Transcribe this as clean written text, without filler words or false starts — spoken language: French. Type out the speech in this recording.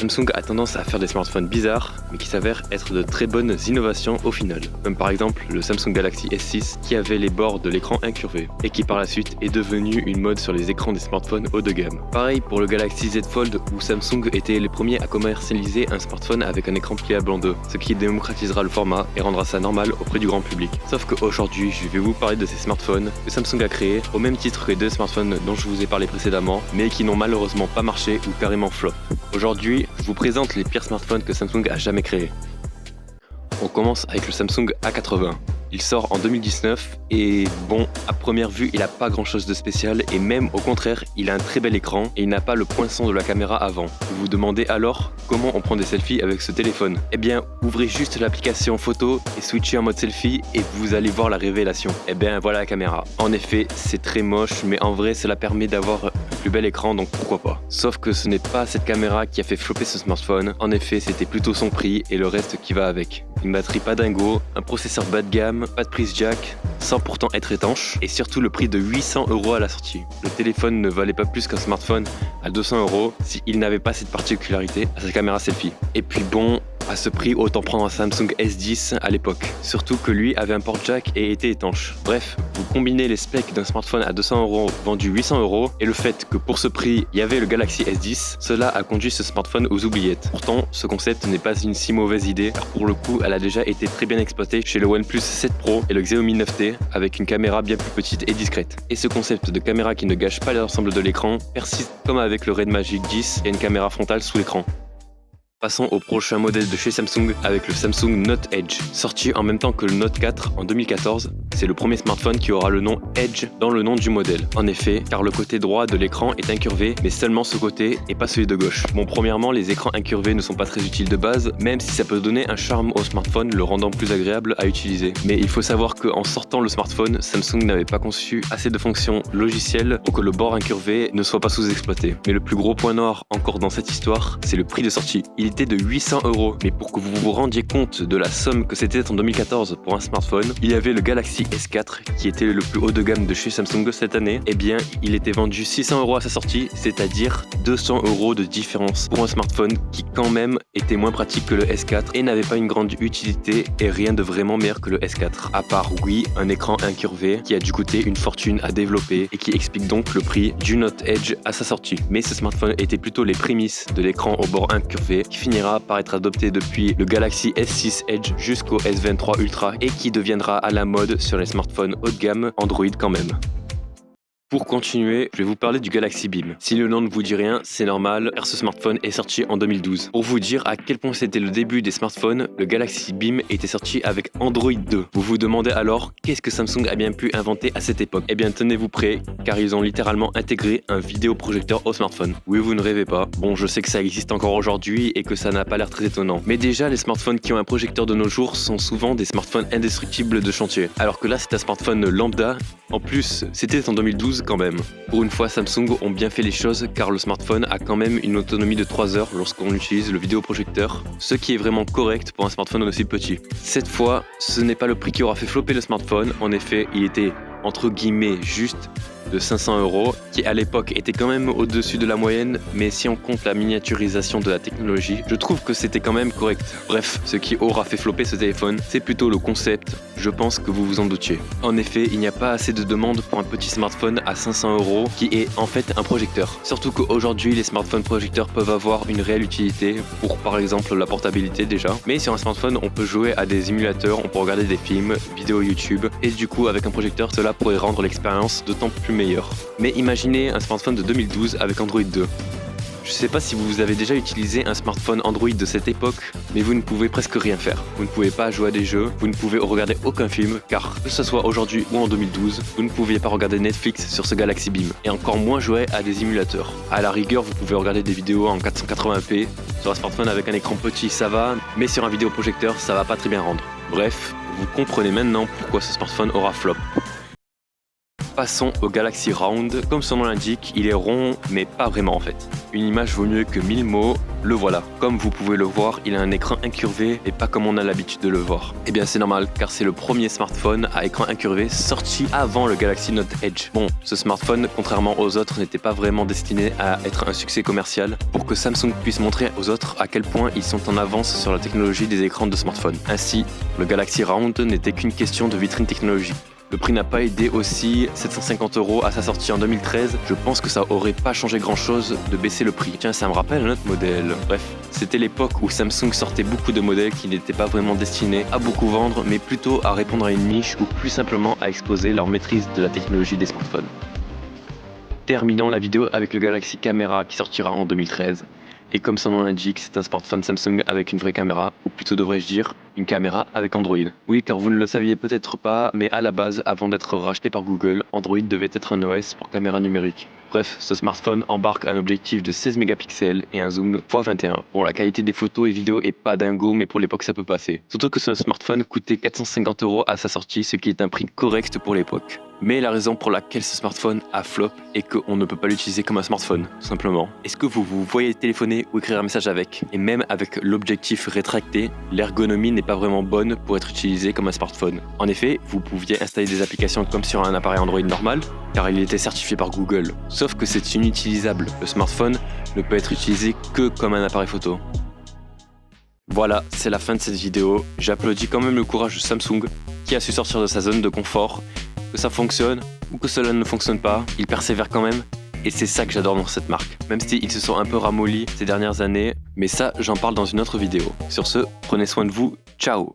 Samsung a tendance à faire des smartphones bizarres, mais qui s'avèrent être de très bonnes innovations au final. Comme par exemple le Samsung Galaxy S6 qui avait les bords de l'écran incurvés et qui par la suite est devenu une mode sur les écrans des smartphones haut de gamme. Pareil pour le Galaxy Z Fold où Samsung était les premiers à commercialiser un smartphone avec un écran pliable en deux, ce qui démocratisera le format et rendra ça normal auprès du grand public. Sauf qu'aujourd'hui, je vais vous parler de ces smartphones que Samsung a créés au même titre que les deux smartphones dont je vous ai parlé précédemment, mais qui n'ont malheureusement pas marché ou carrément flop. Aujourd'hui, je vous présente les pires smartphones que Samsung a jamais créés. On commence avec le Samsung A80. Il sort en 2019 et bon, à première vue, il n'a pas grand chose de spécial et même au contraire, il a un très bel écran et il n'a pas le poinçon de la caméra avant. Vous vous demandez alors comment on prend des selfies avec ce téléphone? Eh bien, ouvrez juste l'application photo et switchez en mode selfie et vous allez voir la révélation. Eh bien, voilà la caméra. En effet, c'est très moche, mais en vrai, cela permet d'avoir un plus bel écran, donc pourquoi pas. Sauf que ce n'est pas cette caméra qui a fait flopper ce smartphone. En effet, c'était plutôt son prix et le reste qui va avec. Une batterie pas dingo, un processeur bas de gamme, pas de prise jack, sans pourtant être étanche, et surtout le prix de 800 € à la sortie. Le téléphone ne valait pas plus qu'un smartphone à 200 € s'il n'avait pas cette particularité à sa caméra selfie. Et puis bon, à ce prix, autant prendre un Samsung S10 à l'époque. Surtout que lui avait un port jack et était étanche. Bref, vous combinez les specs d'un smartphone à 200 € vendu 800 € et le fait que pour ce prix, il y avait le Galaxy S10, cela a conduit ce smartphone aux oubliettes. Pourtant, ce concept n'est pas une si mauvaise idée, car pour le coup, elle a déjà été très bien exploitée chez le OnePlus 7 Pro et le Xiaomi 9T, avec une caméra bien plus petite et discrète. Et ce concept de caméra qui ne gâche pas l'ensemble de l'écran persiste comme avec le Red Magic 10 et une caméra frontale sous l'écran. Passons au prochain modèle de chez Samsung avec le Samsung Note Edge. Sorti en même temps que le Note 4 en 2014, c'est le premier smartphone qui aura le nom Edge dans le nom du modèle. En effet, car le côté droit de l'écran est incurvé, mais seulement ce côté et pas celui de gauche. Bon, premièrement, les écrans incurvés ne sont pas très utiles de base, même si ça peut donner un charme au smartphone, le rendant plus agréable à utiliser. Mais il faut savoir qu'en sortant le smartphone, Samsung n'avait pas conçu assez de fonctions logicielles pour que le bord incurvé ne soit pas sous-exploité. Mais le plus gros point noir encore dans cette histoire, c'est le prix de sortie. Il était de 800 €, mais pour que vous vous rendiez compte de la somme que c'était en 2014 pour un smartphone, il y avait le Galaxy S4 qui était le plus haut de gamme de chez Samsung cette année. Eh bien, il était vendu 600 € à sa sortie, c'est-à-dire 200 € de différence pour un smartphone qui quand même était moins pratique que le S4 et n'avait pas une grande utilité et rien de vraiment meilleur que le S4. À part, oui, un écran incurvé qui a dû coûter une fortune à développer et qui explique donc le prix du Note Edge à sa sortie. Mais ce smartphone était plutôt les prémices de l'écran au bord incurvé qui finira par être adopté depuis le Galaxy S6 Edge jusqu'au S23 Ultra et qui deviendra à la mode sur les smartphones haut de gamme Android quand même. Pour continuer, je vais vous parler du Galaxy Beam. Si le nom ne vous dit rien, c'est normal, car ce smartphone est sorti en 2012. Pour vous dire à quel point c'était le début des smartphones, le Galaxy Beam était sorti avec Android 2. Vous vous demandez alors, qu'est-ce que Samsung a bien pu inventer à cette époque? Eh bien, tenez-vous prêts, car ils ont littéralement intégré un vidéoprojecteur au smartphone. Oui, vous ne rêvez pas. Bon, je sais que ça existe encore aujourd'hui et que ça n'a pas l'air très étonnant. Mais déjà, les smartphones qui ont un projecteur de nos jours sont souvent des smartphones indestructibles de chantier. Alors que là, c'est un smartphone lambda. En plus, c'était en 2012 quand même. Pour une fois, Samsung ont bien fait les choses car le smartphone a quand même une autonomie de 3 heures lorsqu'on utilise le vidéoprojecteur, ce qui est vraiment correct pour un smartphone aussi petit. Cette fois, ce n'est pas le prix qui aura fait flopper le smartphone, en effet, il était entre guillemets juste de 500 €, qui à l'époque était quand même au-dessus de la moyenne, mais si on compte la miniaturisation de la technologie, je trouve que c'était quand même correct. Bref, ce qui aura fait flopper ce téléphone, c'est plutôt le concept, je pense que vous vous en doutiez. En effet, il n'y a pas assez de demandes pour un petit smartphone à 500 € qui est en fait un projecteur. Surtout qu'aujourd'hui, les smartphones projecteurs peuvent avoir une réelle utilité pour par exemple la portabilité déjà, mais sur un smartphone, on peut jouer à des émulateurs, on peut regarder des films, vidéos YouTube, et du coup, avec un projecteur, cela pourrait rendre l'expérience d'autant plus meilleur. Mais imaginez un smartphone de 2012 avec Android 2. Je sais pas si vous avez déjà utilisé un smartphone Android de cette époque, mais vous ne pouvez presque rien faire. Vous ne pouvez pas jouer à des jeux, vous ne pouvez regarder aucun film, car que ce soit aujourd'hui ou en 2012, vous ne pouviez pas regarder Netflix sur ce Galaxy Beam, et encore moins jouer à des émulateurs. À la rigueur, vous pouvez regarder des vidéos en 480p, sur un smartphone avec un écran petit ça va, mais sur un vidéoprojecteur ça va pas très bien rendre. Bref, vous comprenez maintenant pourquoi ce smartphone aura flop. Passons au Galaxy Round. Comme son nom l'indique, il est rond, mais pas vraiment en fait. Une image vaut mieux que 1000 mots, le voilà. Comme vous pouvez le voir, il a un écran incurvé et pas comme on a l'habitude de le voir. Eh bien c'est normal, car c'est le premier smartphone à écran incurvé sorti avant le Galaxy Note Edge. Bon, ce smartphone, contrairement aux autres, n'était pas vraiment destiné à être un succès commercial pour que Samsung puisse montrer aux autres à quel point ils sont en avance sur la technologie des écrans de smartphone. Ainsi, le Galaxy Round n'était qu'une question de vitrine technologique. Le prix n'a pas aidé aussi, 750 € à sa sortie en 2013, je pense que ça aurait pas changé grand chose de baisser le prix. Tiens, ça me rappelle un autre modèle. Bref, c'était l'époque où Samsung sortait beaucoup de modèles qui n'étaient pas vraiment destinés à beaucoup vendre, mais plutôt à répondre à une niche ou plus simplement à exposer leur maîtrise de la technologie des smartphones. Terminons la vidéo avec le Galaxy Camera qui sortira en 2013. Et comme son nom l'indique, c'est un smartphone Samsung avec une vraie caméra, ou plutôt devrais-je dire, une caméra avec Android. Oui, car vous ne le saviez peut-être pas, mais à la base, avant d'être racheté par Google, Android devait être un OS pour caméra numérique. Bref, ce smartphone embarque un objectif de 16 mégapixels et un zoom x21. Bon, la qualité des photos et vidéos est pas dingo, mais pour l'époque ça peut passer. Surtout que ce smartphone coûtait 450 € à sa sortie, ce qui est un prix correct pour l'époque. Mais la raison pour laquelle ce smartphone a flop est qu'on ne peut pas l'utiliser comme un smartphone, tout simplement. Est-ce que vous voyez téléphoner ou écrire un message avec? Et même avec l'objectif rétracté, l'ergonomie n'est pas vraiment bonne pour être utilisée comme un smartphone. En effet, vous pouviez installer des applications comme sur un appareil Android normal, car il était certifié par Google. Sauf que c'est inutilisable. Le smartphone ne peut être utilisé que comme un appareil photo. Voilà, c'est la fin de cette vidéo. J'applaudis quand même le courage de Samsung qui a su sortir de sa zone de confort. Que ça fonctionne ou que cela ne fonctionne pas, ils persévèrent quand même. Et c'est ça que j'adore dans cette marque. Même s'ils se sont un peu ramollis ces dernières années, mais ça j'en parle dans une autre vidéo. Sur ce, prenez soin de vous, ciao!